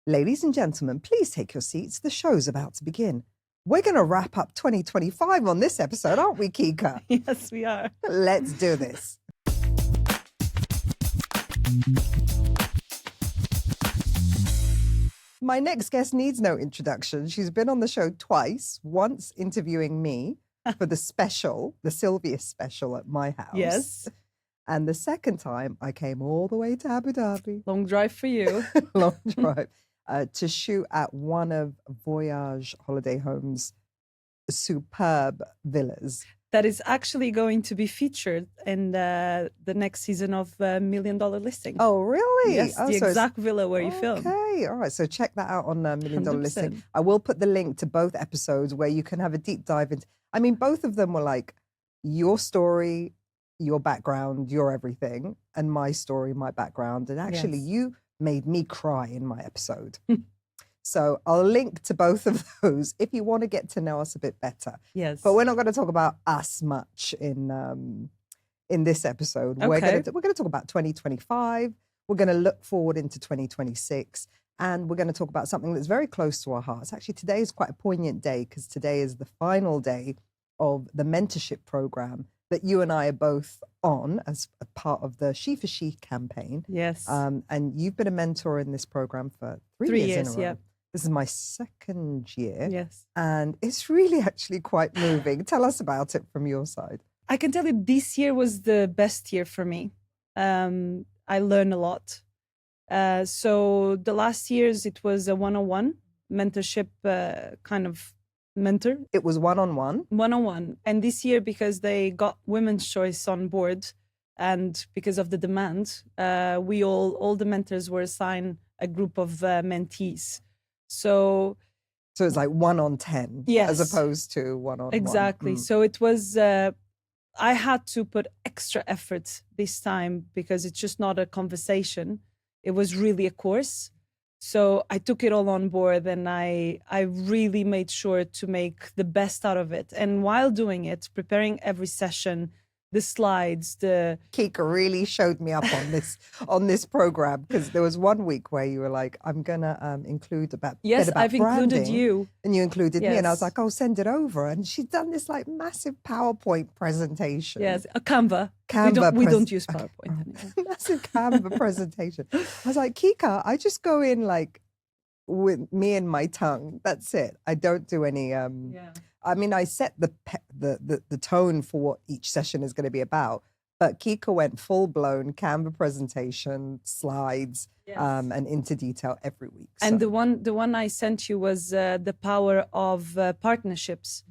Ladies and gentlemen, please take your seats. The show's about to begin. We're going to wrap up 2025 on this episode, aren't we, Kika? Yes, we are. Let's do this. My next guest needs no introduction. She's been on the show twice, once interviewing me for the special, the Sylvia special at my house. Yes. And the second time, I came all the way to Abu Dhabi. Long drive for you. Long drive. To shoot at one of Voyage Holiday Home's superb villas. That is actually going to be featured in the next season of $1 Million Listing. Oh, really? Yes, oh, the so exact villa where you filmed. Okay, all right. So check that out on $1 Million 100%. Listing. I will put the link to both episodes where you can have a deep dive into. I mean, both of them were like your story, your background, your everything, and my story, my background. And actually, Yes. you made me cry in my episode. So I'll link to both of those if you want to get to know us a bit better. Yes. But we're not going to talk about us much in this episode. Okay. We're going to talk about 2025. We're going to look forward into 2026. And we're going to talk about something that's very close to our hearts. Actually, today is quite a poignant day because today is the final day of the mentorship program that you and I are both on as a part of the She for She campaign. Yes. And you've been a mentor in this program for 3 3 years years, in a row. yeah. This is my second year. Yes. And it's really actually quite moving. Tell us about it from your side. I can tell you this year was the best year for me. I learned a lot. So the last years, it was a one-on-one mentorship kind of mentor. It was one-on-one. One-on-one. And this year, because they got Women's Choice on board and because of the demand, all the mentors were assigned a group of mentees. So it's like 1 on 10 Yes. as opposed to 1-on-1. exactly. So it was, I had to put extra effort this time because it's just not a conversation. It was really a course. So I took it all on board and I really made sure to make the best out of it. And while doing it, preparing every session, the slides, Kika really showed me up on this program because there was one week where you were like, I'm going to include about yes, bit about I've included branding. you. And you included me and I was Yes. like, oh, send it over. And she'd done this like massive PowerPoint presentation. Yes, a Canva. Canva we pres- don't use PowerPoint anymore. Massive Canva presentation. I was like, Kika, I just go in like with me and my tongue. That's it. I don't do any. I mean, I set the tone for what each session is going to be about. But Kika went full blown Canva presentation, slides, Yes. and into detail every week. And So- the one I sent you was the power of partnerships.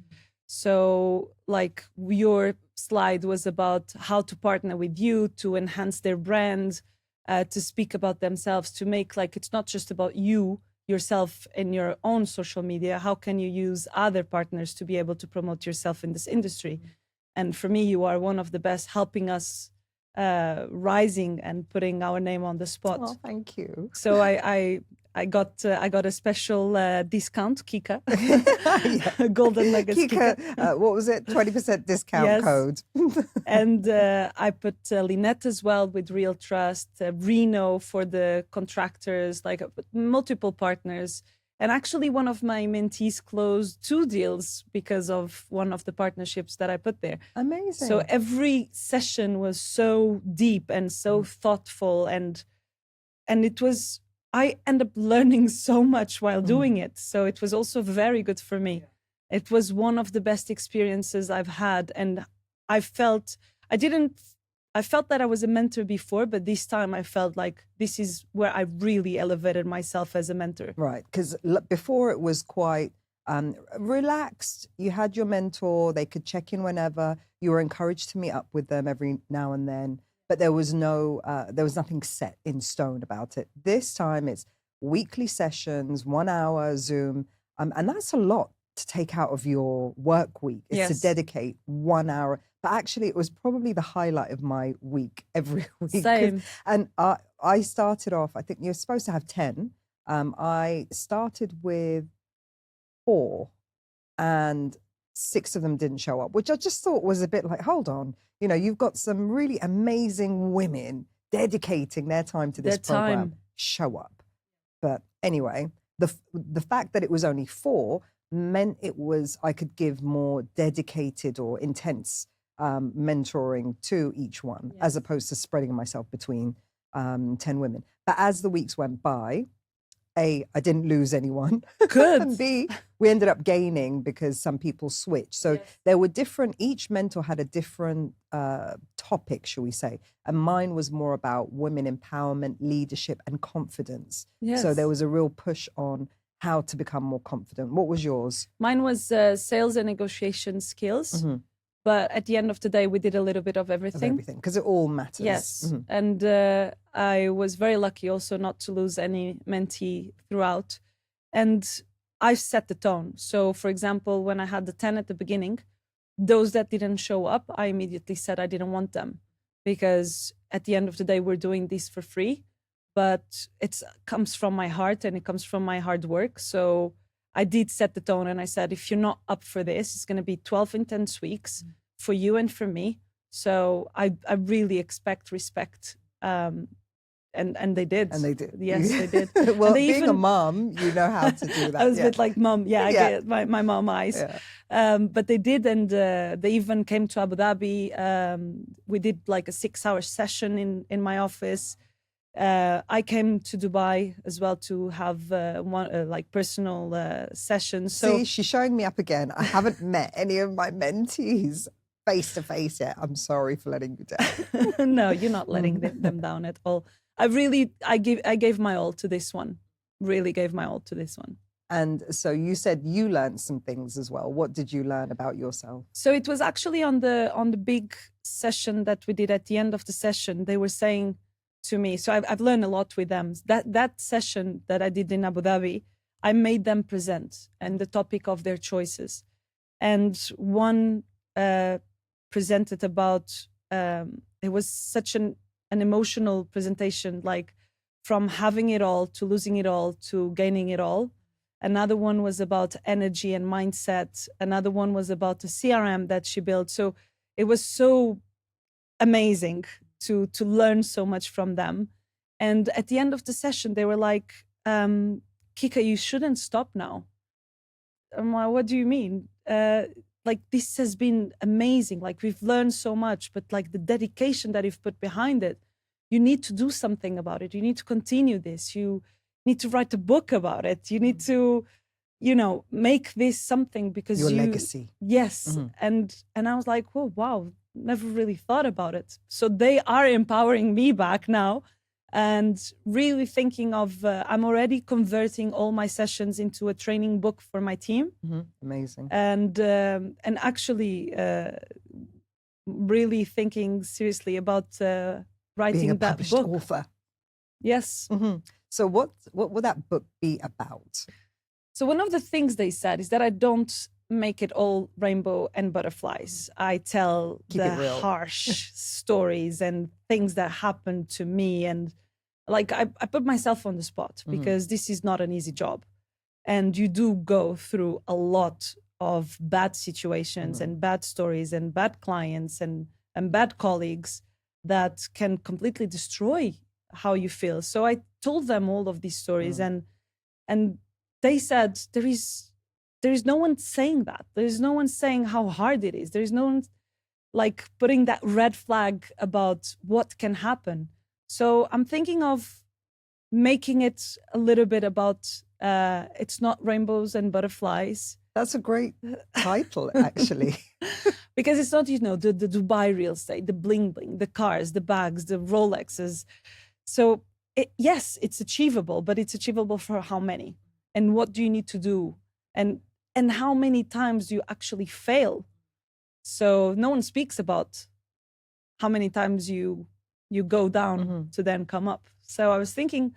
So like your slide was about how to partner with you to enhance their brand, to speak about themselves, to make like it's not just about you yourself in your own social media. How can you use other partners to be able to promote yourself in this industry? And for me, you are one of the best, helping us rising and putting our name on the spot. Oh, thank you. So I got a special discount, Kika, Yeah. Golden Nuggets Kika. Kika, what was it? 20% discount Yes. code. And I put Lynette as well with Real Trust, Reno for the contractors, like multiple partners. And actually one of my mentees closed 2 deals because of one of the partnerships that I put there. Amazing. So every session was so deep and so thoughtful and it was, I end up learning so much while doing it. So it was also very good for me. It was one of the best experiences I've had. And I felt that I was a mentor before, but this time I felt like this is where I really elevated myself as a mentor. Right, because before it was quite relaxed. You had your mentor, they could check in whenever. You were encouraged to meet up with them every now and then, but there was nothing set in stone about it. This time it's weekly sessions, 1 hour Zoom, and that's a lot to take out of your work week, is to Yes. dedicate 1 hour. But actually, it was probably the highlight of my week every week. 'Cause- Same. And I started off, I think you're supposed to have 10. I started with 4 and 6 of them didn't show up, which I just thought was a bit like, hold on, you've got some really amazing women dedicating their time to this Their program. time. Show up. But anyway, the fact that it was only 4 meant I could give more dedicated or intense mentoring to each one, as opposed to spreading myself between 10 women. But as the weeks went by, A, I didn't lose anyone. Good. And B, we ended up gaining because some people switched. So there were each mentor had a different topic, shall we say. And mine was more about women empowerment, leadership, and confidence. Yes. So there was a real push on how to become more confident. What was yours? Mine was sales and negotiation skills. But at the end of the day, we did a little bit of everything. Because it all matters. Yes. And I was very lucky also not to lose any mentee throughout. And I set the tone. So, for example, when I had the 10 at the beginning, those that didn't show up, I immediately said I didn't want them. Because at the end of the day, we're doing this for free. But it comes from my heart and it comes from my hard work. So I did set the tone and I said, if you're not up for this, it's going to be 12 intense weeks for you and for me. So I really expect respect. And they did. And they did. Yes, they did. Well, they being a mom, you know how to do that. I was a bit like, Mom, I get my mom eyes. Yeah. But they did, and they even came to Abu Dhabi. We did like a 6-hour session in my office. I came to Dubai as well to have like personal sessions. So see, she's showing me up again. I haven't met any of my mentees face to face yet. I'm sorry for letting you down. No, you're not letting them down at all. I gave my all to this one. Really gave my all to this one. And so you said you learned some things as well. What did you learn about yourself? So it was actually on the big session that we did at the end of the session. They were saying to me, so I've learned a lot with them. That session that I did in Abu Dhabi, I made them present and the topic of their choices. And one presented about, it was such an emotional presentation, like from having it all to losing it all to gaining it all. Another one was about energy and mindset. Another one was about the CRM that she built. So it was so amazing to learn so much from them. And at the end of the session, they were like, Kika, you shouldn't stop now. I'm like, what do you mean? Like, this has been amazing. Like, we've learned so much, but like the dedication that you've put behind it, you need to do something about it. You need to continue this. You need to write a book about it. You need to, make this something because your legacy. Yes. And I was like, oh, wow, never really thought about it. So they are empowering me back now and really thinking of, I'm already converting all my sessions into a training book for my team. Amazing. And actually really thinking seriously about writing being a that published book. Author. Yes. So what would that book be about? So one of the things they said is that I don't make it all rainbow and butterflies. I tell Keep it real. harsh stories and things that happened to me. And like, I put myself on the spot because this is not an easy job. And you do go through a lot of bad situations and bad stories and bad clients and bad colleagues that can completely destroy how you feel. So I told them all of these stories and they said, there is no one saying that. There is no one saying how hard it is. There is no one like putting that red flag about what can happen. So I'm thinking of making it a little bit about it's not rainbows and butterflies. That's a great title, actually. Because it's not, the Dubai real estate, the bling bling, the cars, the bags, the Rolexes. So yes, it's achievable, but it's achievable for how many? And what do you need to do? And how many times do you actually fail? So no one speaks about how many times you go down to then come up. So I was thinking,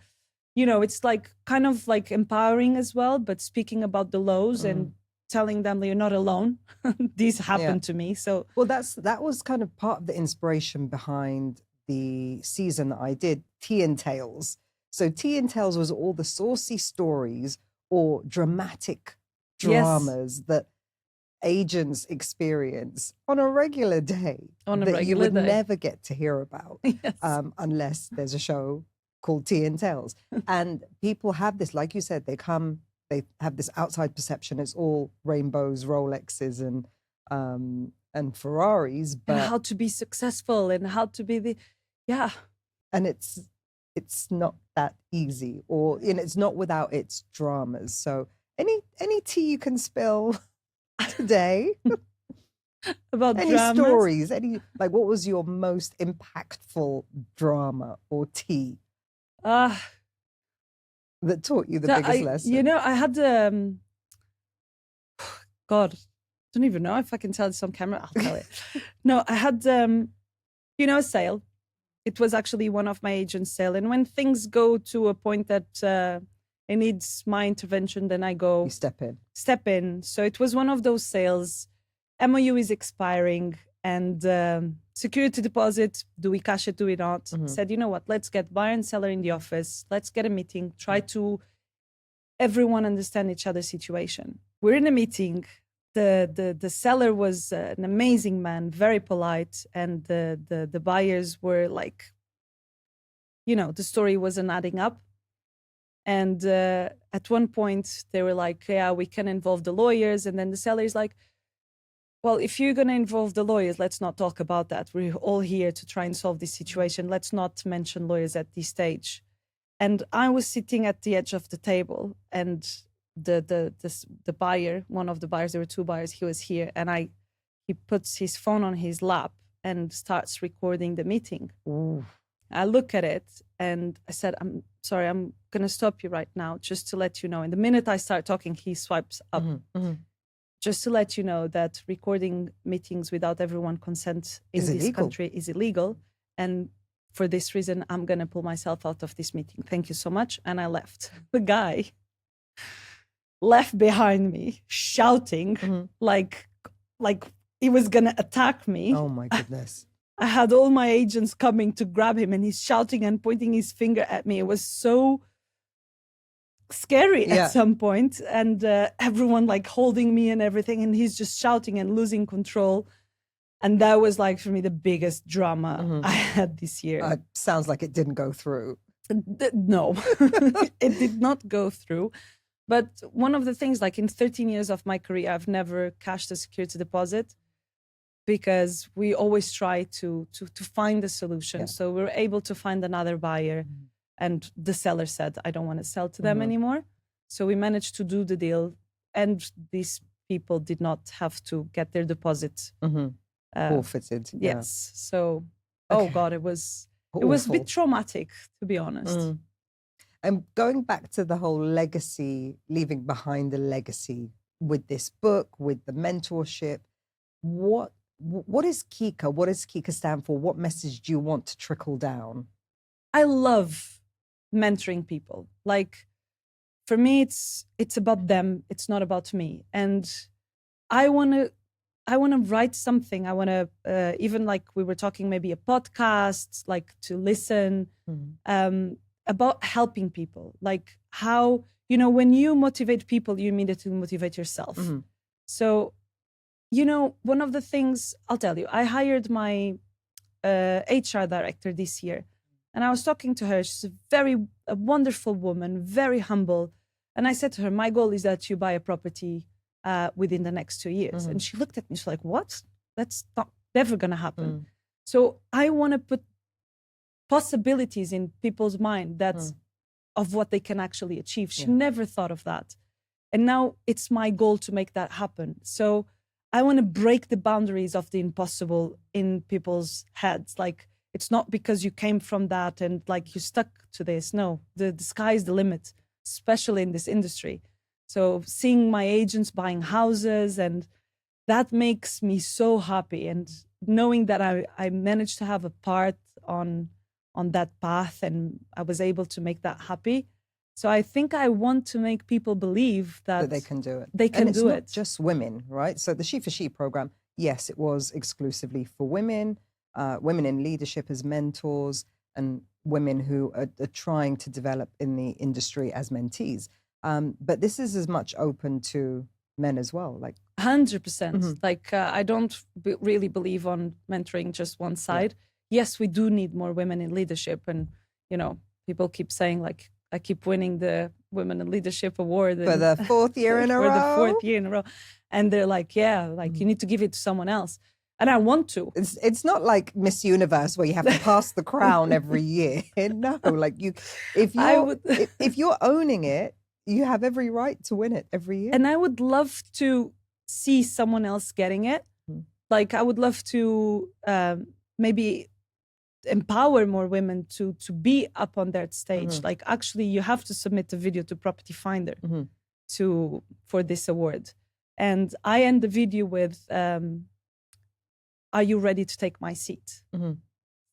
it's like kind of like empowering as well, but speaking about the lows and telling them that you're not alone. These happened to me. So well, that was kind of part of the inspiration behind the season that I did, Tea and Tales. So Tea and Tales was all the saucy stories or dramatic dramas that agents experience on a regular day On a regular you would day. never get to hear about unless there's a show called Tea and Tales. And people have this, like you said, they have this outside perception. It's all rainbows, Rolexes, and Ferraris, And but how to be successful and how to be yeah. and it's not that easy, or it's not without its dramas. So any tea you can spill today About any dramas. stories, like what was your most impactful drama or tea Uh, that taught you the biggest lesson? I had God, don't even know if I can tell this on camera. I'll tell it. No, I had a sale. It was actually one of my agents' sale, and when things go to a point that it needs my intervention, then I go You step in. So it was one of those sales. MOU is expiring, and security deposit. Do we cash it? Do we not? Said, you know what? Let's get buyer and seller in the office. Let's get a meeting. Try to everyone understand each other's situation. We're in a meeting. The seller was an amazing man, very polite, and the buyers were like, the story wasn't adding up. And at one point they were like, yeah, we can involve the lawyers. And then the seller is like, well, if you're going to involve the lawyers, let's not talk about that. We're all here to try and solve this situation. Let's not mention lawyers at this stage. And I was sitting at the edge of the table, and the buyer, one of the buyers, there were two buyers, he was here, and he puts his phone on his lap and starts recording the meeting. Ooh. I look at it and I said, I'm sorry, I'm going to stop you right now just to let you know. And the minute I start talking, he swipes up. Just to let you know that recording meetings without everyone consent in this country is illegal. And for this reason, I'm going to pull myself out of this meeting. Thank you so much. And I left. The guy left behind me shouting like he was going to attack me. Oh my goodness. I had all my agents coming to grab him, and he's shouting and pointing his finger at me. It was so scary at some point, and everyone like holding me and everything, and he's just shouting and losing control. And that was like for me the biggest drama I had this year. Sounds like it didn't go through. No, it did not go through. But one of the things, like in 13 years of my career, I've never cashed a security deposit, because we always try to find a solution. Yeah. So we were able to find another buyer, and the seller said, I don't want to sell to them anymore. So we managed to do the deal, and these people did not have to get their deposit forfeited. Yes. So, oh God, it was a bit traumatic, to be honest. And going back to the whole legacy, leaving behind the legacy with this book, with the mentorship, what is Kika? What does Kika stand for? What message do you want to trickle down? I love mentoring people. Like, for me, it's about them. It's not about me. And I want to write something. I want to, even like we were talking, maybe a podcast, like to listen, about helping people. Like how, when you motivate people, you immediately motivate yourself. So, one of the things, I'll tell you, I hired my HR director this year, and I was talking to her. She's a wonderful woman, very humble. And I said to her, my goal is that you buy a property within the next 2 years. And she looked at me, she's like, what? That's never going to happen. So I want to put possibilities in people's mind of what they can actually achieve. She never thought of that. And now it's my goal to make that happen. So I want to break the boundaries of the impossible in people's heads. Like, it's not because you came from that and like you stuck to this. No, the sky is the limit, especially in this industry. So seeing my agents buying houses, and that makes me so happy. And knowing that I managed to have a part on that path, and I was able to make that happy. So I think I want to make people believe that they can do it. They can do it. Not just women, right? So the She for She program, yes, it was exclusively for women, women in leadership as mentors, and women who are trying to develop in the industry as mentees. But this is as much open to men as well. Like 100%. Like I don't really believe on mentoring just one side. Yes, we do need more women in leadership, and people keep saying like I keep winning the Women in Leadership Award For the fourth year in a row. For the fourth year in a row, and they're like, yeah, like you need to give it to someone else, and I want to. It's not like Miss Universe where you have to pass the crown every year. No, like if you're owning it, you have every right to win it every year. And I would love to see someone else getting it. Like I would love to maybe empower more women to be up on that stage. Like actually you have to submit a video to Property Finder for this award. And I end the video with, are you ready to take my seat?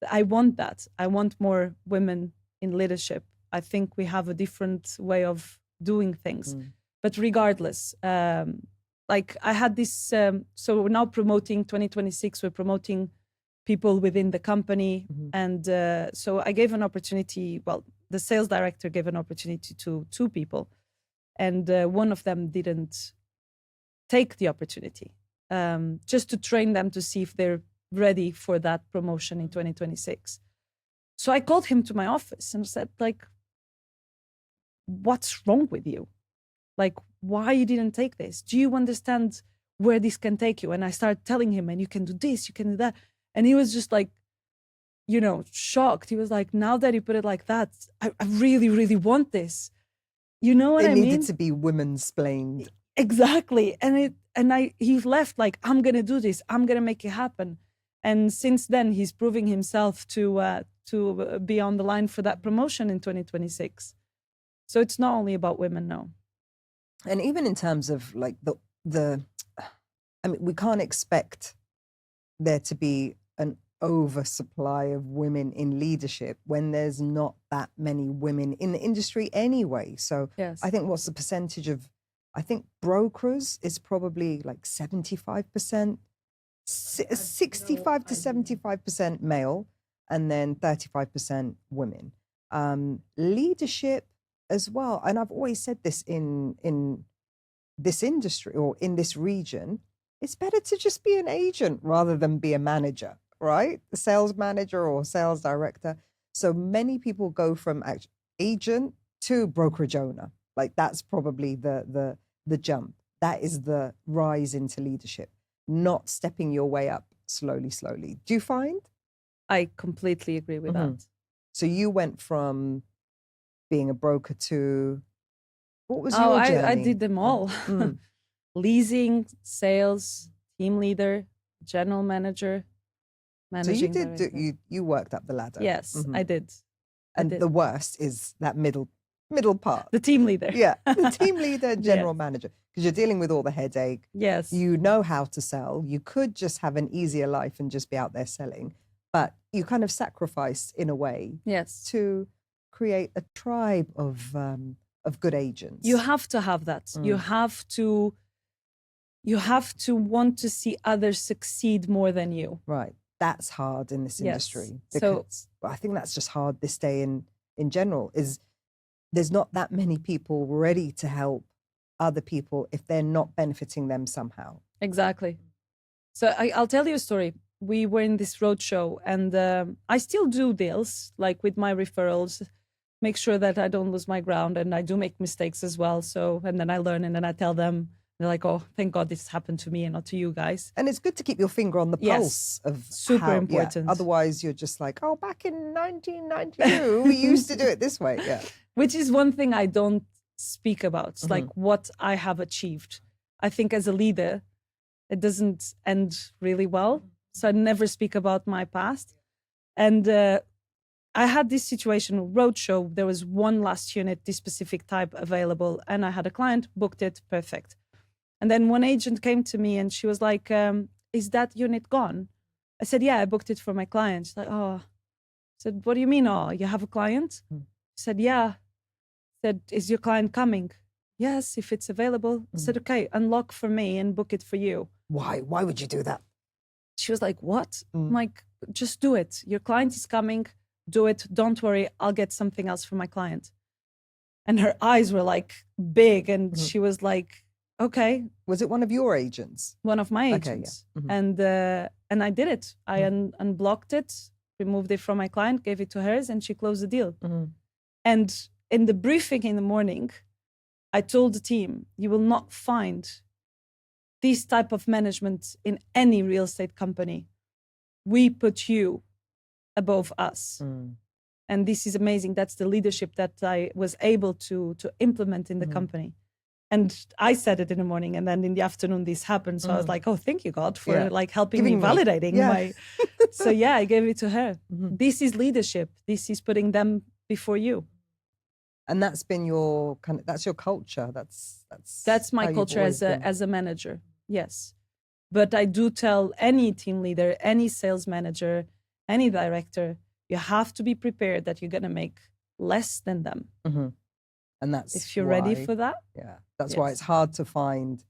I want that. I want more women in leadership. I think we have a different way of doing things. But regardless, like I had this, so we're now promoting 2026, we're promoting people within the company. And so I gave an opportunity, well, the sales director gave an opportunity to 2 people. And one of them didn't take the opportunity, just to train them to see if they're ready for that promotion in 2026. So I called him to my office and said, like, what's wrong with you? Like, why you didn't take this? Do you understand where this can take you? And I started telling him, and you can do this, you can do that. And he was just like, you know, shocked. He was like, now that you put it like that, I really, really want this. You know what I mean? It needed to be women-splained. Exactly. He left like, I'm going to do this. I'm going to make it happen. And since then, he's proving himself to be on the line for that promotion in 2026. So it's not only about women, no. And even in terms of like I mean, we can't expect there to be an oversupply of women in leadership when there's not that many women in the industry anyway. So yes. I think what's the percentage of, I think brokers is probably like 75%, 65 to 75% male, and then 35% women. Leadership as well. And I've always said this in this industry or in this region, it's better to just be an agent rather than be a manager, right? A sales manager or sales director. So many people go from agent to brokerage owner. Like that's probably the jump. That is the rise into leadership, not stepping your way up slowly. Do you find? I completely agree with that. So you went from being a broker to, what was your journey? I did them all. Leasing, sales, team leader, general manager, managing director. So you worked up the ladder. Yes, I did. And the worst is that middle part. The team leader. Yeah, the team leader, general manager, because you're dealing with all the headache. Yes. You know how to sell. You could just have an easier life and just be out there selling, but you kind of sacrifice in a way. Yes. To create a tribe of good agents. You have to have that. You have to want to see others succeed more than you. Right. That's hard in this industry. Because, I think that's just hard this day in general, is there's not that many people ready to help other people if they're not benefiting them somehow. Exactly. So I'll tell you a story. We were in this roadshow and I still do deals, like with my referrals, make sure that I don't lose my ground, and I do make mistakes as well. So, and then I learn, and then I tell them, they're like, oh, thank God this happened to me and not to you guys. And it's good to keep your finger on the pulse of super important. Yeah, otherwise you're just like, oh, back in 1992, we used to do it this way. Yeah. Which is one thing I don't speak about. It's like what I have achieved. I think as a leader, it doesn't end really well. So I never speak about my past. And I had this situation, roadshow, there was one last unit, this specific type available, and I had a client, booked it, perfect. And then one agent came to me and she was like, is that unit gone? I said, yeah, I booked it for my client. She's like, oh. I said, what do you mean, oh, you have a client? I said, yeah. I said, is your client coming? Yes, if it's available. I said, okay, unlock for me and book it for you. Why? Why would you do that? She was like, what? I'm like, just do it. Your client is coming. Do it. Don't worry. I'll get something else for my client. And her eyes were like big. And she was like, okay. Was it one of your agents? One of my agents. Okay, and I did it. I unblocked it, removed it from my client, gave it to hers, and she closed the deal. And in the briefing in the morning, I told the team, you will not find this type of management in any real estate company. We put you above us. And this is amazing. That's the leadership that I was able to implement in the company. And I said it in the morning, and then in the afternoon this happened. So I was like, oh, thank you, God, for like helping me, validating my... So yeah, I gave it to her. This is leadership. This is putting them before you. And that's been your that's your culture. That's my culture as a manager. Yes. But I do tell any team leader, any sales manager, any director, you have to be prepared that you're going to make less than them. And that's if you're ready for that. Yeah. That's why it's hard to find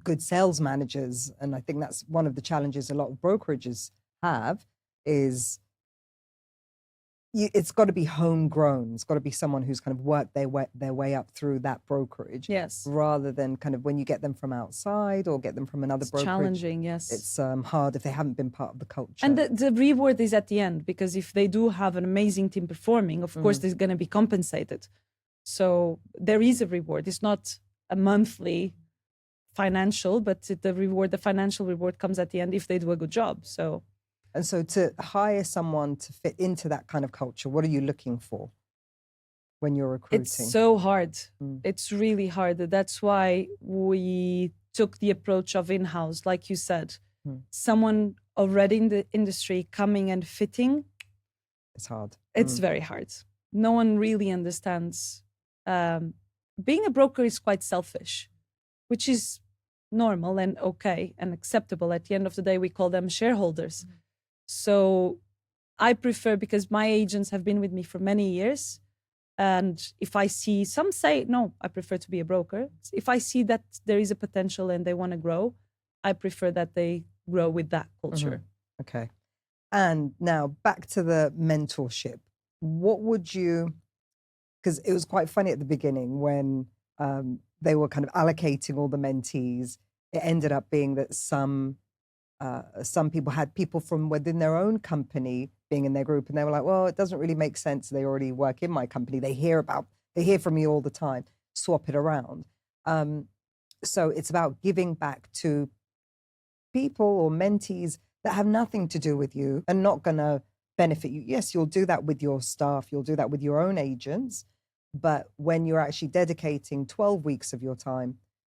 good sales managers. And I think that's one of the challenges a lot of brokerages have is it's got to be homegrown. It's got to be someone who's kind of worked their way up through that brokerage. Yes. Rather than kind of when you get them from outside or get them from another brokerage. Challenging, yes. It's hard if they haven't been part of the culture. And the reward is at the end, because if they do have an amazing team performing, of course, they're going to be compensated. So there is a reward. It's not a monthly financial, but the financial reward comes at the end if they do a good job. So. And so to hire someone to fit into that kind of culture, what are you looking for when you're recruiting? It's so hard. It's really hard. That's why we took the approach of in-house, like you said. Someone already in the industry coming and fitting. It's hard. It's very hard. No one really understands. Being a broker is quite selfish, which is normal and okay and acceptable. At the end of the day, we call them shareholders. So I prefer, because my agents have been with me for many years. And if I see, some say, no, I prefer to be a broker. If I see that there is a potential and they want to grow, I prefer that they grow with that culture. Okay. And now back to the mentorship. What would you, because it was quite funny at the beginning when they were kind of allocating all the mentees, it ended up being that some people had people from within their own company being in their group, and they were like, well, it doesn't really make sense. They already work in my company. They hear from me all the time. Swap it around. So it's about giving back to people or mentees that have nothing to do with you and not going to benefit you. Yes, you'll do that with your staff. You'll do that with your own agents. But when you're actually dedicating 12 weeks of your time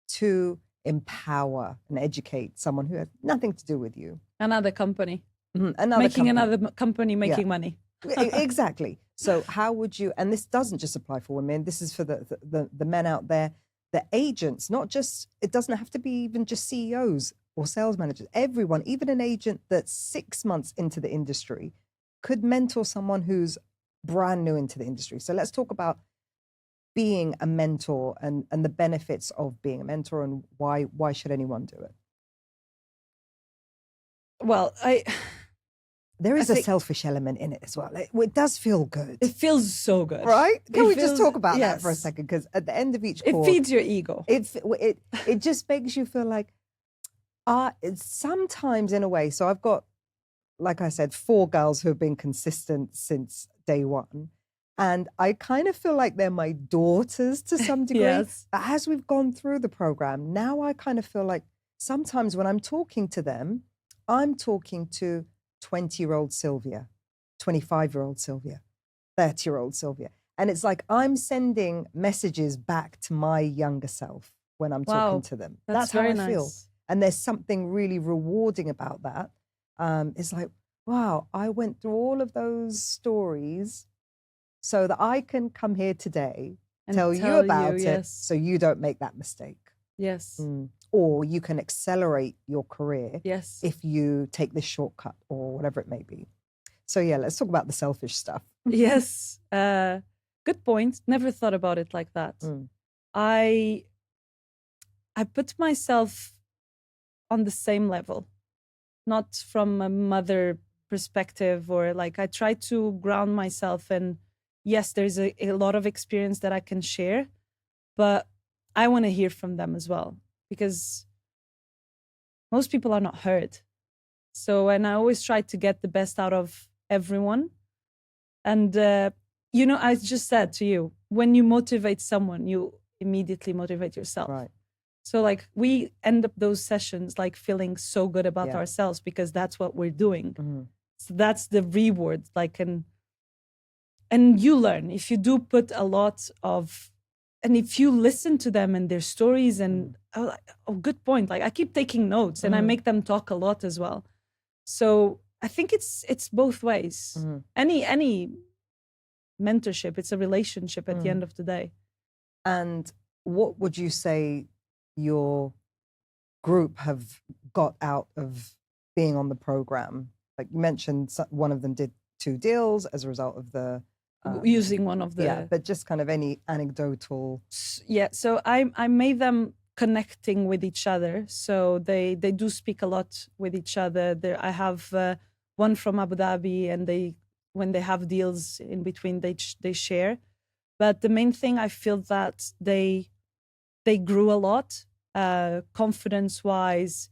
to empower and educate someone who has nothing to do with you. Another company. Making another company making money. Exactly. So how would you, and this doesn't just apply for women, this is for the men out there, the agents, not just, it doesn't have to be even just CEOs or sales managers, everyone, even an agent that's 6 months into the industry could mentor someone who's brand new into the industry. So let's talk about being a mentor and the benefits of being a mentor and why should anyone do it? Well, there is a selfish element in it as well. It does feel good. It feels so good. Right? Can we just talk about that for a second? Because at the end of each call, it feeds your ego. It just makes you feel like, sometimes in a way, so I've got, like I said, 4 girls who have been consistent since day one. And I kind of feel like they're my daughters to some degree. Yes. But as we've gone through the program, now I kind of feel like sometimes when I'm talking to them, I'm talking to 20-year-old Sylvia, 25-year-old Sylvia, 30-year-old Sylvia. And it's like I'm sending messages back to my younger self when I'm talking to them. That's how I feel. And there's something really rewarding about that. It's like, wow, I went through all of those stories so that I can come here today and tell you about it so you don't make that mistake. Yes. Or you can accelerate your career if you take this shortcut or whatever it may be. So yeah, let's talk about the selfish stuff. Yes. Good point. Never thought about it like that. I put myself on the same level, not from a mother perspective, or like I try to ground myself. And yes, there's a lot of experience that I can share, but I want to hear from them as well, because most people are not heard. So, and I always try to get the best out of everyone. And you know, I just said to you, when you motivate someone, you immediately motivate yourself. Right. So like we end up those sessions like feeling so good about Yeah. ourselves because that's what we're doing. Mhm. So that's the reward. Like, and you learn if you do put a lot of, and if you listen to them and their stories and oh, good point. Like I keep taking notes and I make them talk a lot as well. So I think it's both ways. Any mentorship, it's a relationship at the end of the day. And what would you say your group have got out of being on the program? Like you mentioned, one of them did 2 deals as a result of the Using one of the yeah, but just kind of any anecdotal. Yeah, so I made them connecting with each other. So they do speak a lot with each other. I have one from Abu Dhabi, and when they have deals in between, they share. But the main thing, I feel that they grew a lot, confidence wise.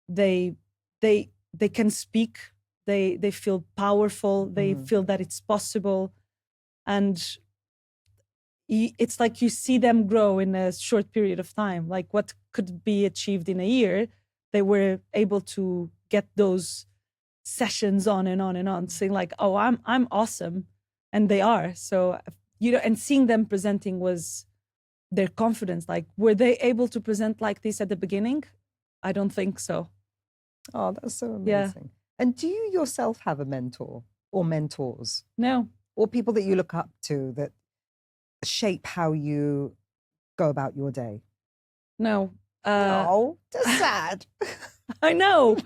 They can speak. They feel powerful. They feel that it's possible, and it's like you see them grow in a short period of time. Like what could be achieved in a year, they were able to get those sessions on and on and on, saying like, "Oh, I'm awesome," and they are. So you know, and seeing them presenting was their confidence. Like, were they able to present like this at the beginning? I don't think so. Oh, that's so amazing. Yeah. And do you yourself have a mentor or mentors? No. Or people that you look up to that shape how you go about your day? No. Oh, that's sad. I know.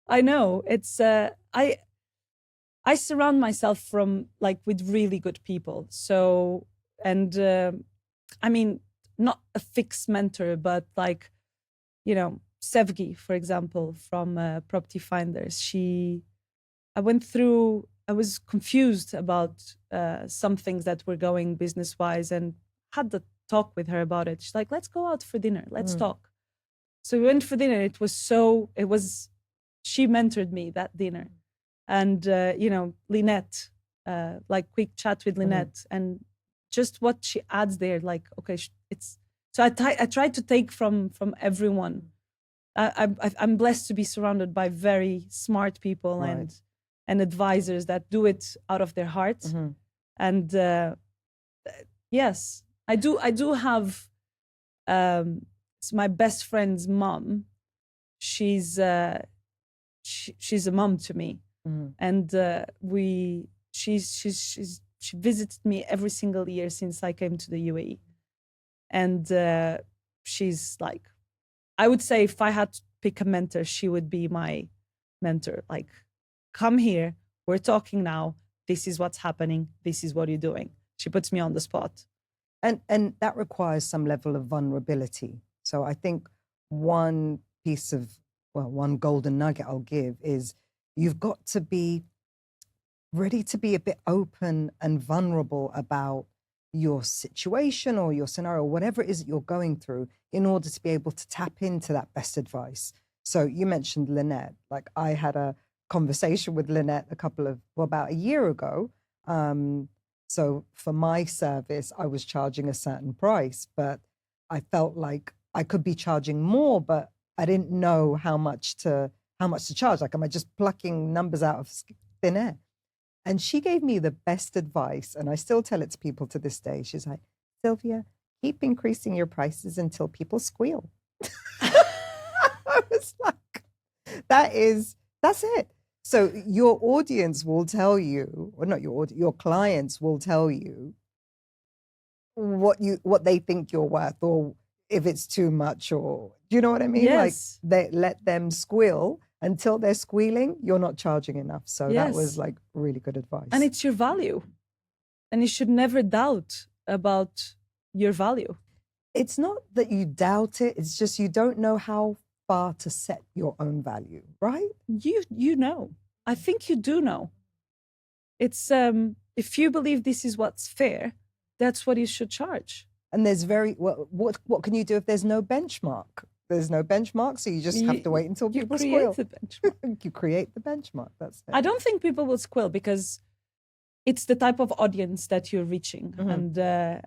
I know. It's I surround myself with really good people. So, and I mean, not a fixed mentor, but like, you know, Sevgi, for example, from Property Finders. I was confused about some things that were going business wise, and had the talk with her about it. She's like, let's go out for dinner. Let's talk. So we went for dinner. She mentored me that dinner. And, you know, Lynette, like quick chat with Lynette, and just what she adds there, like, okay, so I try to take from everyone. I'm blessed to be surrounded by very smart people and advisors that do it out of their heart. And yes, I do have it's my best friend's mom. She's a mom to me. And she visited me every single year since I came to the UAE. And she's like, I would say if I had to pick a mentor, she would be my mentor. Like, come here, we're talking now. This is what's happening. This is what you're doing. She puts me on the spot. And that requires some level of vulnerability. So I think one golden nugget I'll give is you've got to be ready to be a bit open and vulnerable about your situation or your scenario, whatever it is that you're going through, in order to be able to tap into that best advice. So you mentioned Lynette. Like I had a conversation with Lynette about a year ago. So for my service, I was charging a certain price, but I felt like I could be charging more, but I didn't know how much to charge. Like, am I just plucking numbers out of thin air? And she gave me the best advice, and I still tell it to people to this day. She's like, Sylvia, keep increasing your prices until people squeal. I was like, that's it. So your audience will tell you, or not your clients will tell you what they think you're worth, or if it's too much, or do you know what I mean? Yes. Like they let them squeal until they're squealing. You're not charging enough. So that was like really good advice. And it's your value. And you should never doubt about your value. It's not that you doubt it. It's just you don't know how far to set your own value, right? You know. I think you do know. It's if you believe this is what's fair, that's what you should charge. And there's what can you do if there's no benchmark? There's no benchmark, so you just have to wait until people squeal. You create the benchmark. You create the benchmark. That's it. I don't think people will squeal because it's the type of audience that you're reaching,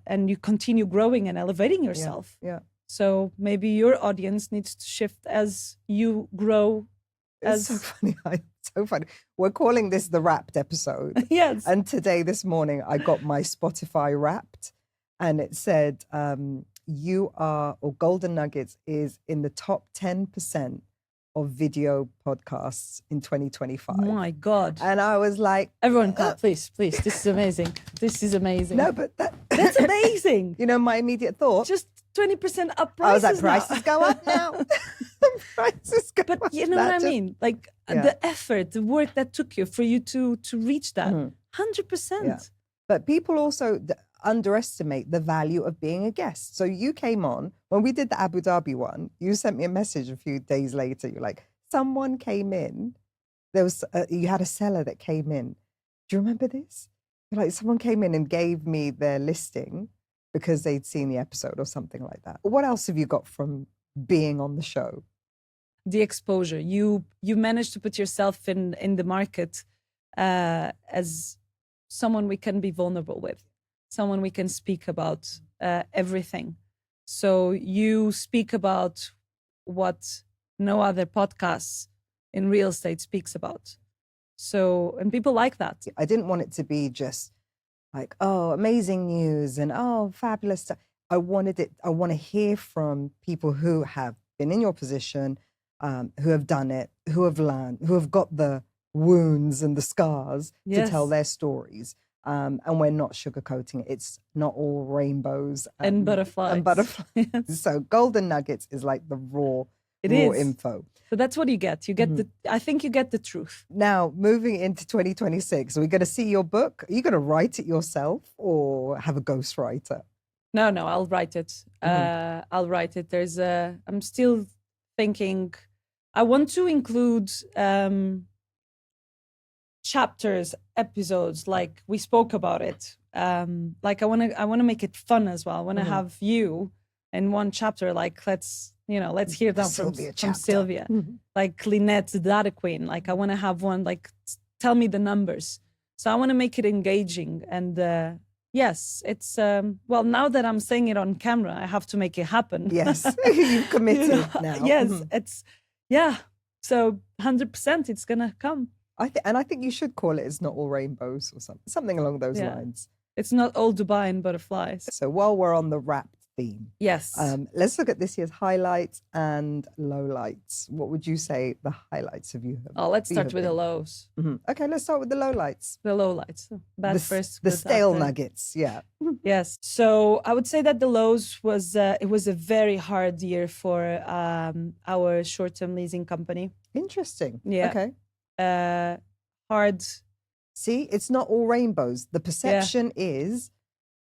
and you continue growing and elevating yourself. Yeah. So maybe your audience needs to shift as you grow. It's so funny. So funny. We're calling this the Wrapped episode. Yes. And today, this morning, I got my Spotify Wrapped, and it said, Golden Nuggets is in the top 10% of video podcasts in 2025. Oh my God. And I was like, everyone clap, please. This is amazing. This is amazing. No, but that's amazing. You know, my immediate thought. Just 20% up prices. I was like, prices go up now. Prices go up. But you know what I mean? Like the effort, the work that took you for you to reach that, 100%. Yeah. But people also underestimate the value of being a guest. So you came on, when we did the Abu Dhabi one, you sent me a message a few days later. You're like, someone came in. There was, you had a seller that came in. Do you remember this? You're like, someone came in and gave me their listing because they'd seen the episode or something like that. What else have you got from being on the show? The exposure. You managed to put yourself in the market as someone we can be vulnerable with, someone we can speak about everything. So you speak about what no other podcasts in real estate speaks about. So, and people like that. I didn't want it to be just like, oh, amazing news and oh, fabulous stuff. I want to hear from people who have been in your position, who have done it, who have learned, who have got the wounds and the scars to tell their stories. And we're not sugarcoating it. It's not all rainbows and butterflies. Yes. So Golden Nuggets is like the raw info. So that's what you get. You get I think you get the truth. Now, moving into 2026, are we going to see your book? Are you going to write it yourself or have a ghostwriter? No, I'll write it. I'll write it. I'm still thinking, I want to include chapters, episodes, like we spoke about it. Like I want to make it fun as well. I want to have you in one chapter, like let's hear that from Sylvia, like Lynette, the data queen. Like I want to have one, like tell me the numbers. So I want to make it engaging. And yes, it's, well, now that I'm saying it on camera, I have to make it happen. Yes, you've committed now. Yes, so 100% it's going to come. I think you should call it It's Not All Rainbows or something along those lines. It's not all Dubai and butterflies. So while we're on the Wrapped theme, yes, let's look at this year's highlights and lowlights. What would you say the highlights of you have? Oh, let's start with the lows. Okay, let's start with the lowlights. The lowlights. The stale nuggets, yeah. Yes. So I would say that the lows was it was a very hard year for our short-term leasing company. Interesting. Yeah. Okay. Hard. See, it's not all rainbows. The perception is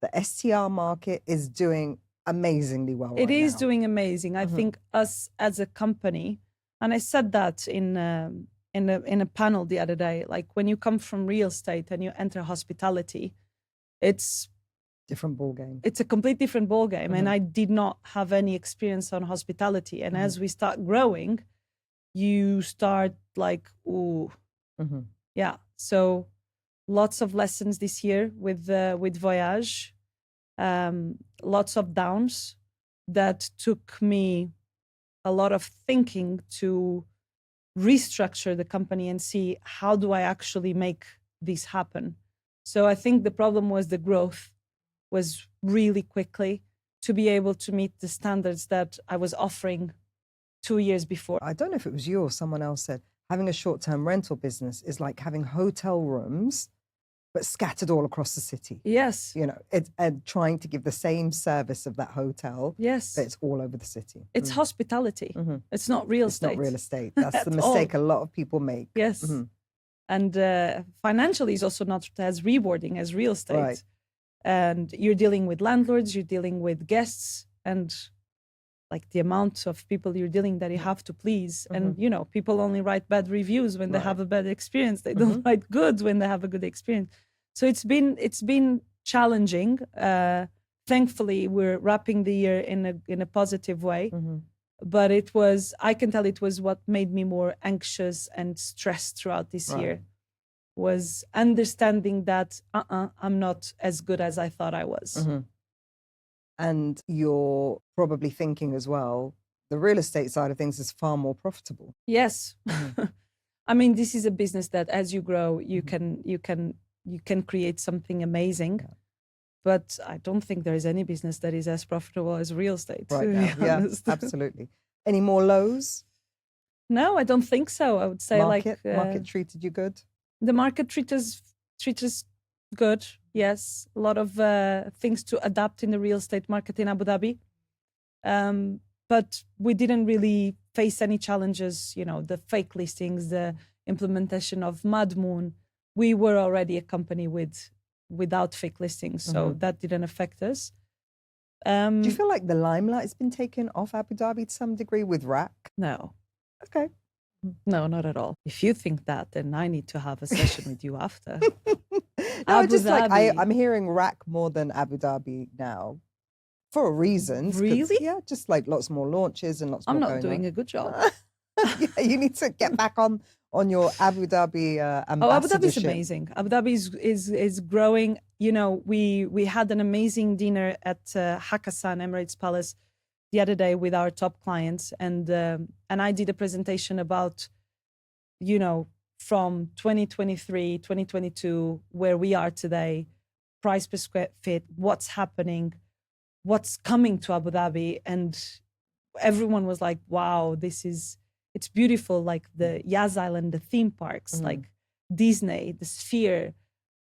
the STR market is doing amazingly well. It is doing amazing. I think us as a company, and I said that in a panel the other day. Like when you come from real estate and you enter hospitality, it's different ball game. It's a complete different ball game, and I did not have any experience on hospitality. And as we start growing, you start like, ooh, yeah. So lots of lessons this year with Voyage, lots of downs that took me a lot of thinking to restructure the company and see how do I actually make this happen. So I think the problem was the growth was really quickly to be able to meet the standards that I was offering 2 years before. I don't know if it was you or someone else said, having a short-term rental business is like having hotel rooms, but scattered all across the city. Yes. You know, and trying to give the same service of that hotel. Yes. But it's all over the city. It's hospitality. It's not real estate. It's not real estate. That's the mistake a lot of people make. Yes. And financially is also not as rewarding as real estate. Right. And you're dealing with landlords, you're dealing with guests, and like the amount of people you're dealing that you have to please. And, you know, people only write bad reviews when they have a bad experience. They don't write good when they have a good experience. So it's been challenging. Thankfully, we're wrapping the year in a positive way. But I can tell it was what made me more anxious and stressed throughout this year. was understanding that I'm not as good as I thought I was. Mm-hmm. And you're probably thinking as well, the real estate side of things is far more profitable. Yes. Mm-hmm. I mean, this is a business that as you grow, you can create something amazing. Yeah. But I don't think there is any business that is as profitable as real estate, Right to now. be Yeah, honest. absolutely. Any more lows? No, I don't think so. I would say Market treated you good? the market treat us good. Yes, a lot of things to adapt in the real estate market in Abu Dhabi. But we didn't really face any challenges, you know, the fake listings, the implementation of Madmoon. We were already a company without fake listings, so that didn't affect us. Do you feel like the limelight has been taken off Abu Dhabi to some degree with RAC? No. Okay. No, not at all. If you think that, then I need to have a session with you after. No, Abu just like Dhabi. I'm hearing RAC more than Abu Dhabi now for reasons. Really? Yeah, just like lots more launches and lots more I'm not going doing on. a good job. Yeah, you need to get back on your Abu Dhabi ambassadorship. Oh, Abu Dhabi is amazing. Abu Dhabi is growing. You know, we had an amazing dinner at Hakkasan Emirates Palace the other day with our top clients, and I did a presentation about, you know, from 2023, 2022, where we are today, price per square feet, what's happening, what's coming to Abu Dhabi, and everyone was like, "Wow, it's beautiful!" Like the Yas Island, the theme parks, like Disney, the Sphere,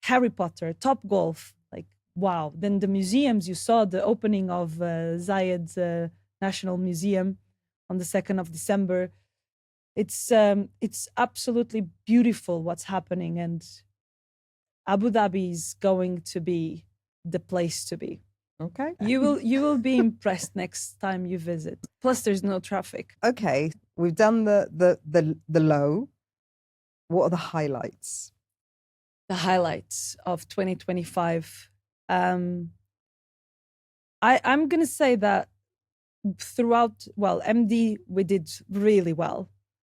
Harry Potter, Top Golf, like wow. Then the museums, you saw the opening of Zayed National Museum on the 2nd of December. It's absolutely beautiful what's happening, and Abu Dhabi is going to be the place to be. Okay. You will be impressed next time you visit. Plus, there's no traffic. Okay, we've done the low. What are the highlights? The highlights of 2025. I'm gonna say that throughout, well, MD we did really well,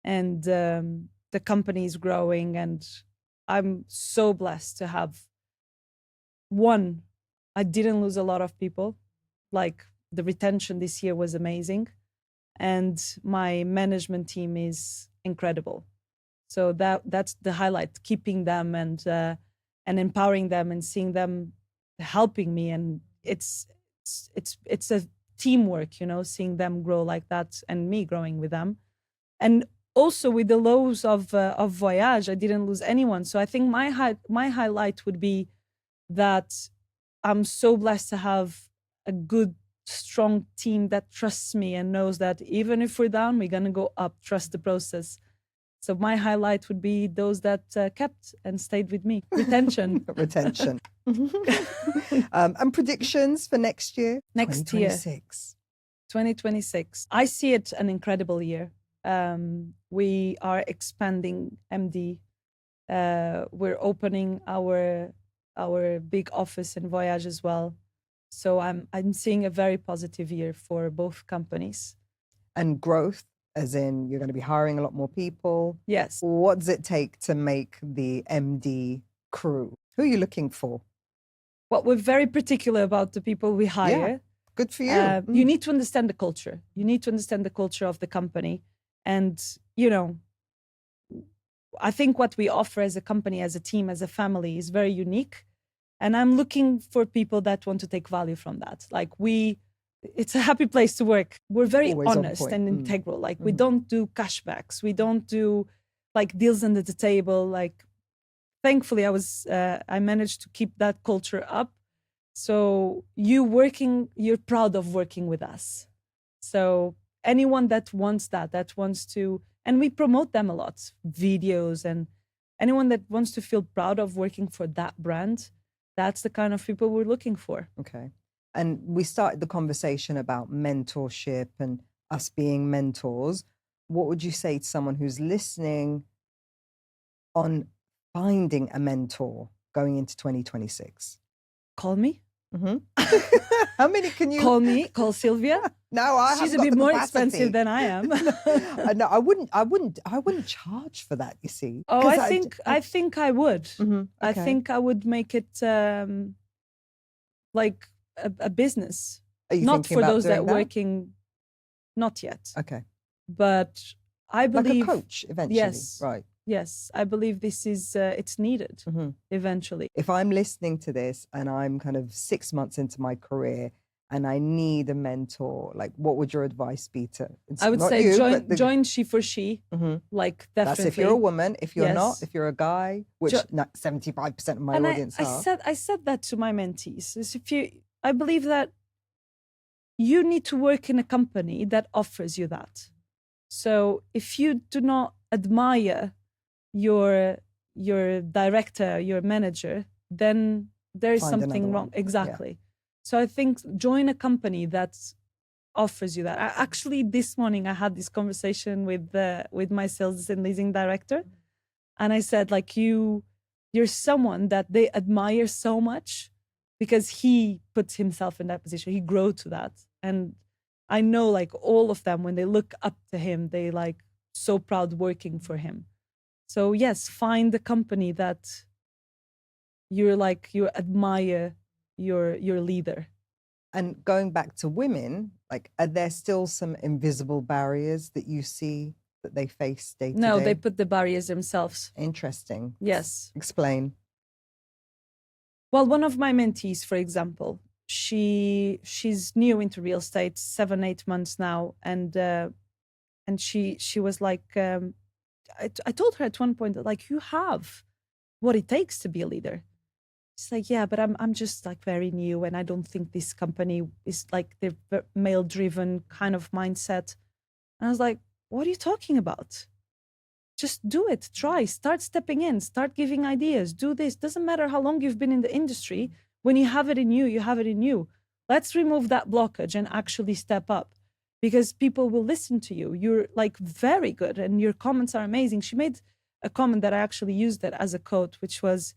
and the company is growing, and I'm so blessed to have one. I didn't lose a lot of people. Like the retention this year was amazing, and my management team is incredible. So that's the highlight: keeping them and empowering them and seeing them helping me. And it's a teamwork, you know, seeing them grow like that and me growing with them. And also with the lows of Voyage, I didn't lose anyone. So I think my highlight would be that I'm so blessed to have a good, strong team that trusts me and knows that even if we're down, we're going to go up, trust the process. So my highlight would be those that kept and stayed with me. Retention. Retention. And predictions for next year? Next year. 2026. I see it an incredible year. We are expanding MD. We're opening our big office in Voyage as well. So I'm seeing a very positive year for both companies. And growth, as in you're going to be hiring a lot more people. Yes. What does it take to make the MD crew? Who are you looking for? Well, we're very particular about the people we hire. Yeah, good for you. You need to understand the culture. You need to understand the culture of the company. And, you know, I think what we offer as a company, as a team, as a family is very unique. And I'm looking for people that want to take value from that. Like it's a happy place to work. We're very Always honest and integral. Like we don't do cashbacks. We don't do like deals under the table. Like thankfully I managed to keep that culture up. So you're proud of working with us. So anyone that wants that wants to, and we promote them a lot, videos, and anyone that wants to feel proud of working for that brand, that's the kind of people we're looking for. Okay. And we started the conversation about mentorship and us being mentors. What would you say to someone who's listening on finding a mentor going into 2026? Call me. Mhm. How many can you? Call Sylvia. No, I She's haven't a got bit the more capacity. expensive than I am. No, I wouldn't charge for that. You see? Oh, 'Cause I think I would. Mhm, I okay. think I would make it like a business. Are you Not thinking for about those that doing that? working, not yet. Okay. But I Like a believe, coach eventually, yes, right? yes, I believe this is it's needed Mhm. eventually. If I'm listening to this and I'm kind of 6 months into my career and I need a mentor, like what would your advice be to? It's I would not say you, but join She for She, Mhm. like definitely. That's if you're a woman. If you're not, Yes. if you're a guy, which 75% of my And audience are. I said that to my mentees. Is I believe that you need to work in a company that offers you that. So if you do not admire your director, your manager, then there is Find something another wrong. one. Yeah. Exactly. So I think join a company that offers you that. Actually, this morning I had this conversation with my sales and leasing director, and I said, like, you're someone that they admire so much because he puts himself in that position. He grew to that, and I know, like, all of them, when they look up to him, they like so proud working for him. So yes, find the company that you admire your leader. And going back to women, like, are there still some invisible barriers that you see that they face day to day? No, they put the barriers themselves. Interesting. Yes. Explain. Well, one of my mentees, for example, she's new into real estate, 7-8 months now, and she was like, I told her at one point that, like, you have what it takes to be a leader. She's like, yeah, but I'm just like very new, and I don't think this company is like the male driven kind of mindset. And I was like, what are you talking about? Just do it. Try. Start stepping in. Start giving ideas. Do this. Doesn't matter how long you've been in the industry. When you have it in you, you have it in you. Let's remove that blockage and actually step up, because people will listen to you. You're like very good, and your comments are amazing. She made a comment that I actually used that as a quote, which was,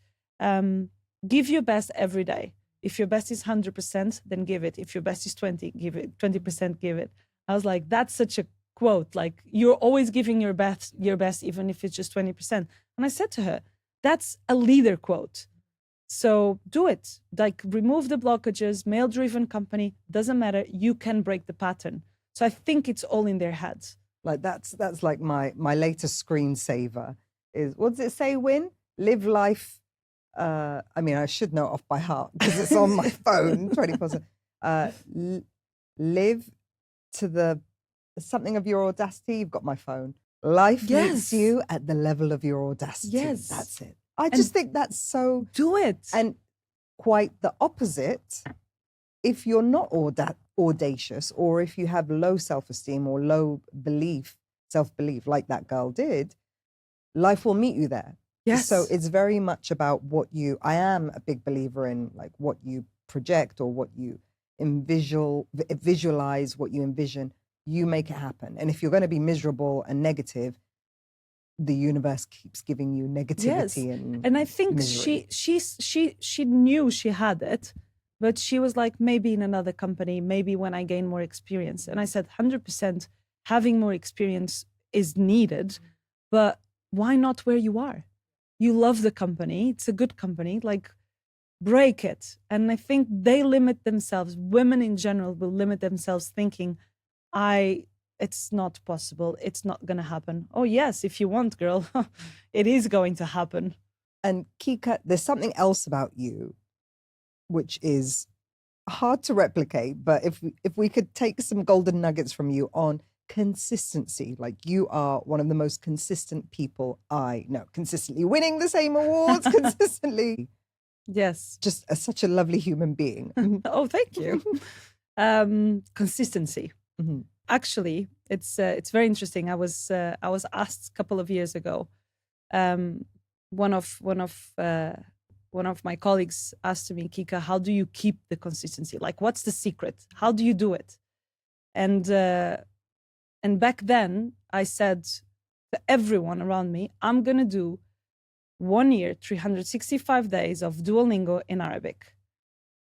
give your best every day. If your best is 100%, then give it. If your best is 20, give it. 20%, give it. I was like, that's such a quote. Like, you're always giving your best, even if it's just 20%. And I said to her, that's a leader quote. So do it. Like, remove the blockages. Male-driven company, doesn't matter. You can break the pattern. So I think it's all in their heads. Like that's like my latest screensaver is, what does it say, Win? Live life. I mean, I should know it off by heart because it's on my phone 24/7. Live to the something of your audacity. You've got my phone. Life meets Yes. you at the level of your audacity. Yes. That's it. I just think that's so. Do it. And quite the opposite, if you're not audacious, or if you have low self-esteem or low self-belief, like that girl did, life will meet you there. Yes. So it's very much about I am a big believer in, like, what you project or what you visualize, what you envision, you make it happen. And if you're going to be miserable and negative, the universe keeps giving you negativity. Yes. and I think misery. she knew she had it, but she was like, maybe in another company, maybe when I gain more experience. And I said, 100% having more experience is needed, but why not where you are? You love the company. It's a good company. Like, break it. And I think they limit themselves. Women in general will limit themselves thinking, it's not possible. It's not going to happen. Oh, yes, if you want, girl, it is going to happen. And Kika, there's something else about you which is hard to replicate, but if we could take some golden nuggets from you on consistency, like, you are one of the most consistent people I know, consistently winning the same awards, consistently. Yes. Just such a lovely human being. Oh, thank you. Consistency. Mm-hmm. Actually, it's very interesting. I was asked a couple of years ago. One of my colleagues asked me, Kika, how do you keep the consistency? Like, what's the secret? How do you do it? And back then, I said to everyone around me, I'm gonna do 1 year, 365 days of Duolingo in Arabic.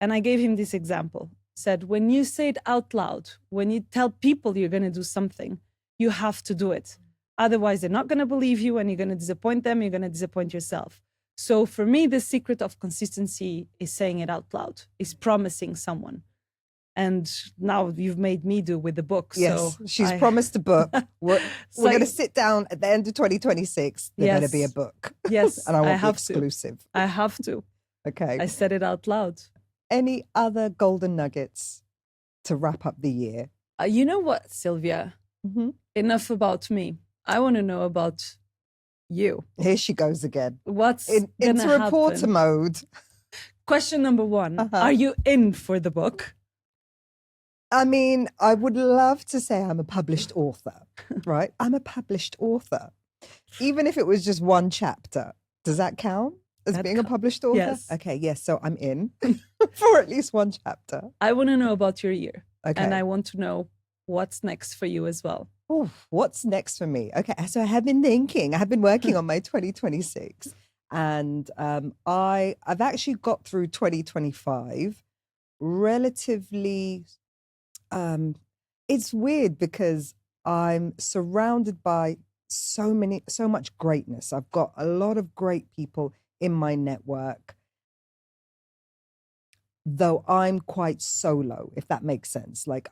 And I gave him this example. Said, when you say it out loud, when you tell people you're going to do something, you have to do it. Otherwise, they're not going to believe you and you're going to disappoint them. You're going to disappoint yourself. So for me, the secret of consistency is saying it out loud, is promising someone. And now you've made me do with the book. Yes, so she's promised a book. We're going to sit down at the end of 2026. There's going to be a book. Yes, and I want the have exclusive. To. I have to. Okay. I said it out loud. Any other golden nuggets to wrap up the year? You know what, Sylvia? Mm-hmm. Enough about me. I want to know about you. Here she goes again. What's into reporter happen? Mode. Question number one. Are you in for the book? I mean, I would love to say I'm a published author, right? I'm a published author. Even if it was just one chapter, does that count as being a published author? Yes. Okay, yes. So I'm in for at least one chapter. I want to know about your year. Okay. And I want to know what's next for you as well. Oh, what's next for me? Okay, so I have been thinking. I have been working on my 2026. And I've actually got through 2025 relatively... it's weird because I'm surrounded by so much greatness. I've got a lot of great people in my network, though I'm quite solo, if that makes sense. Like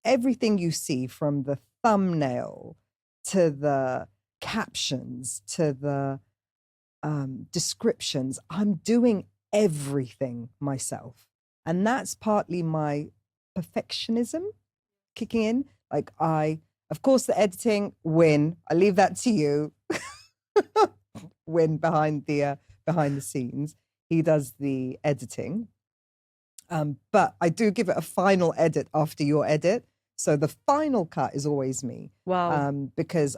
everything you see from the thumbnail to the captions to the descriptions, I'm doing everything myself. And that's partly my perfectionism kicking in. Like of course, the editing, Win, I leave that to you. Win behind the scenes. He does the editing. But I do give it a final edit after your edit. So the final cut is always me. Wow. Because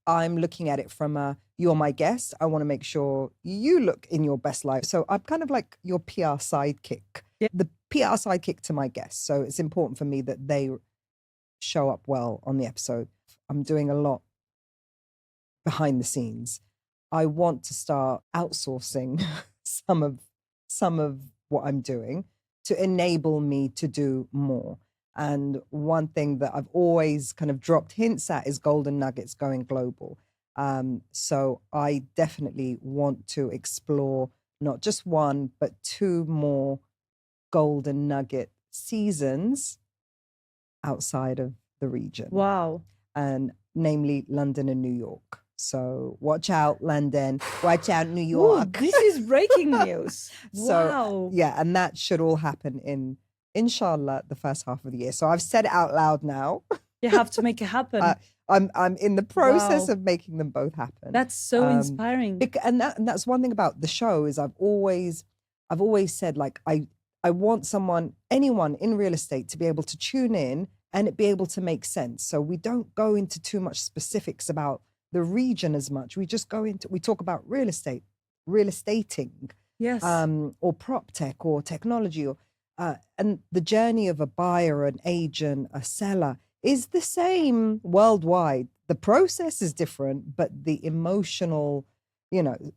I'm looking at it from you're my guest. I want to make sure you look in your best light. So I'm kind of like your PR sidekick. Yeah. The PR sidekick to my guests. So it's important for me that they show up well on the episode. I'm doing a lot behind the scenes. I want to start outsourcing some of what I'm doing to enable me to do more. And one thing that I've always kind of dropped hints at is golden nuggets going global. So I definitely want to explore not just one, but two more golden nugget seasons outside of the region. Wow. And namely London and New York. So watch out, London. Watch out, New York. Ooh, this is breaking news. So, wow. Yeah, and that should all happen in, inshallah, the first half of the year. So I've said it out loud now. You have to make it happen. I'm in the process of making them both happen. That's so inspiring. And that's one thing about the show is I've always said, like, I want anyone in real estate to be able to tune in and it be able to make sense. So we don't go into too much specifics about the region as much. We just we talk about real estating, yes, or prop tech or technology, or and the journey of a buyer, an agent, a seller is the same worldwide. The process is different, but the emotional, it's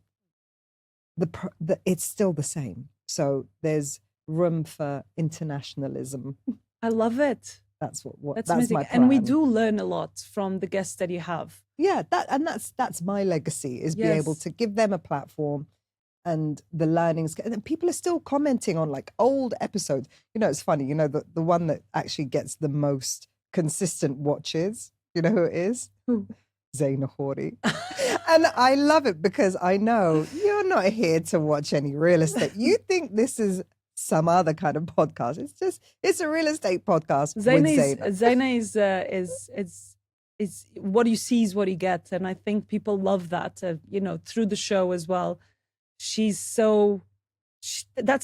still the same. So there's room for internationalism. I love it. That's that's my plan. And we do learn a lot from the guests that you have. Yeah, that's my legacy, is be able to give them a platform and the learnings. And then people are still commenting on like old episodes. It's funny, the one that actually gets the most consistent watches, you know who it is? Who? Zaina Hori. And I love it because I know you're not here to watch any real estate. You think this is some other kind of podcast. It's a real estate podcast. Zaina is what you see is what you get, and I think people love that. Through the show as well. That's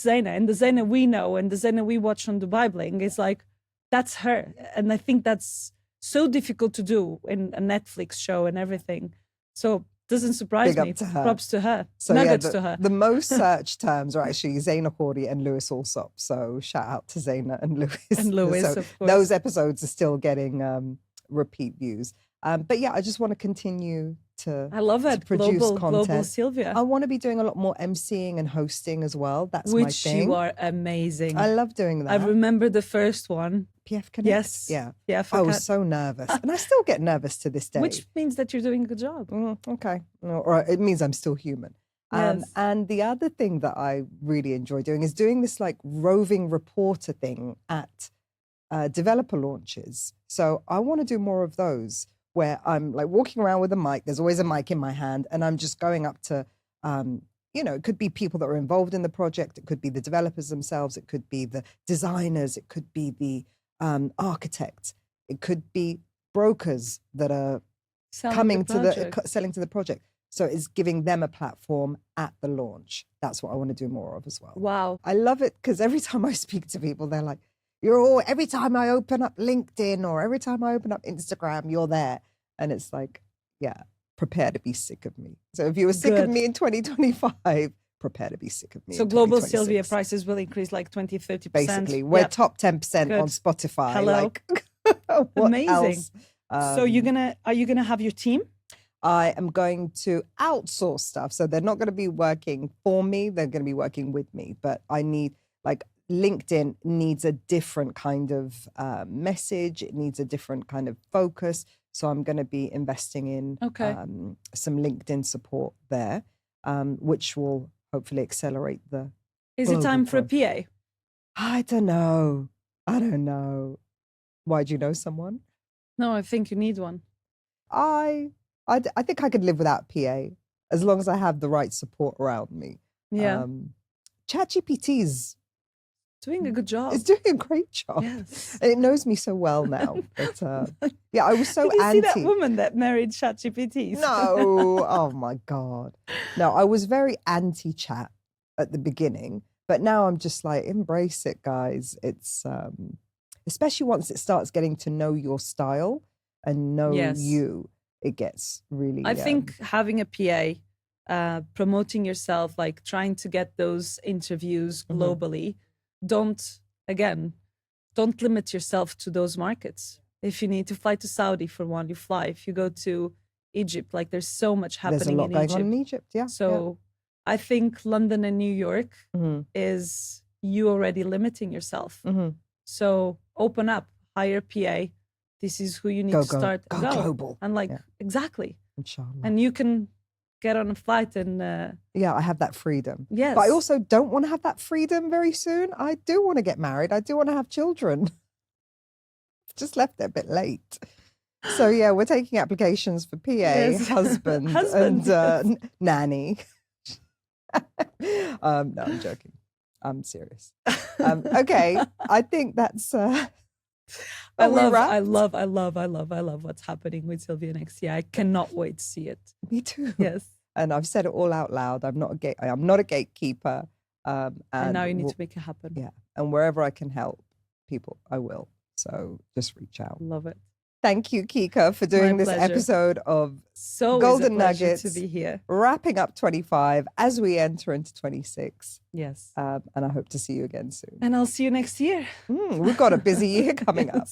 Zaina, and the Zaina we know, and the Zaina we watch on Dubai Bling. It's like that's her, and I think that's so difficult to do in a Netflix show and everything. So doesn't surprise me. Props to her. So Nuggets to her. The most searched terms are actually Zaina Hori and Lewis Alsop. So shout out to Zaina and Lewis. And Lewis, so of course. Those episodes are still getting repeat views. But yeah, I just want to continue to I love it. produce Global content. Sylvia. I want to be doing a lot more emceeing and hosting as well. That's my Which thing. you are amazing. I love doing that. I remember the first one. PF Connect. Yes. Yeah. Yeah. I was so nervous, and I still get nervous to this day. Which means that you're doing a good job. Okay. No, or it means I'm still human. Yes. And the other thing that I really enjoy doing is doing this like roving reporter thing at developer launches. So I want to do more of those where I'm like walking around with a mic. There's always a mic in my hand, and I'm just going up to, it could be people that are involved in the project. It could be the developers themselves. It could be the designers. It could be the architects. It could be brokers that are selling to the project. So it's giving them a platform at the launch. That's what I want to do more of as well. Wow. I love it because every time I speak to people, they're like, every time I open up LinkedIn or every time I open up Instagram, you're there. And it's like, yeah, prepare to be sick of me. So if you were sick of me in 2025, prepare to be sick of me. So Global Sylvia prices will increase like 20-30%. Basically, we're top 10% on Spotify. Hello. Like, amazing. So are you gonna have your team? I am going to outsource stuff. So they're not going to be working for me. They're going to be working with me. But I need, like, LinkedIn needs a different kind of message. It needs a different kind of focus. So I'm going to be investing in some LinkedIn support there, which will hopefully accelerate the. Is it time for a PA? I don't know. Why, do you know someone? No, I think you need one. I think I could live without PA as long as I have the right support around me. Yeah. ChatGPT's doing a good job. It's doing a great job. Yes. It knows me so well now. But I was so Did you anti. see that woman that married ChatGPT? No. Oh my God. No, I was very anti-chat at the beginning, but now I'm just like, embrace it, guys. It's especially once it starts getting to know your style and know you. It gets really. I think having a PA, promoting yourself, like trying to get those interviews globally, don't limit yourself to those markets. If you need to fly to Saudi for one, you fly. If you go to Egypt, like there's so much happening There's a lot in going Egypt. on in Egypt, yeah. So I think London and New York is you already limiting yourself. So open up, hire a PA. This is who you need to start. Go global. And exactly. Inshallah. And you can get on a flight and... I have that freedom. Yes. But I also don't want to have that freedom very soon. I do want to get married. I do want to have children. Just left it a bit late. So yeah, we're taking applications for PA, husband. And nanny. No, I'm joking. I'm serious. Okay, I think that's... I love what's happening with Sylvia next year. I cannot wait to see it. Me too. Yes. And I've said it all out loud. I'm not a gatekeeper. And now you need to make it happen. Yeah. And wherever I can help people, I will. So just reach out. Love it. Thank you, Kika, for doing this episode of Golden Nuggets. To be here. Wrapping up 25 as we enter into 26. Yes. And I hope to see you again soon. And I'll see you next year. We've got a busy year coming up.